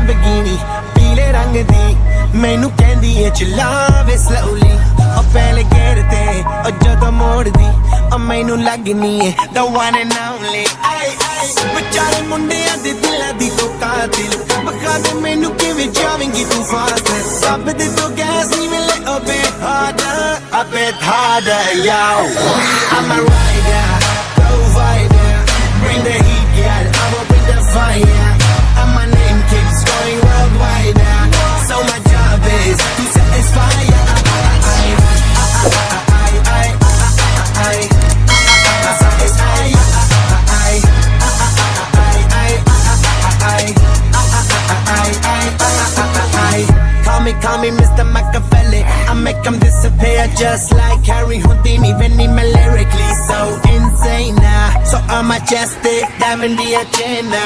Lamborghini पीले रंग दी मैनू कहंदी है चलावे slowly ओ पहले गेर ते ओ जदों मोड़ दी ओ मैनू लगनी है the one and only आई आई बेचारे मुंडियां दे दिलां दी तो कातिल बखा दे मैनू किवें जावेंगी तू फास्ट सब दे तो गैस नहीं मिले a bit harder yo I'm a rider provider bring the heat girl I'ma bring the fire and my name keeps going worldwide so my job is to satisfy Call me Mr. Machiavelli I make them disappear just like Harry Houdini Vinny me lyrically so insane so I'm majestic diamond the agenda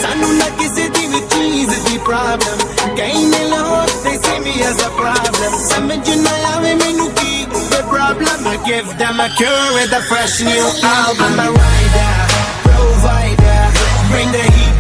Sanu na kisi di vi cheese di problem Kaine lahor they see me as a problem Samajh na aave mainu ki the problem I give them a cure with a fresh new album I'm a rider provider bring the heat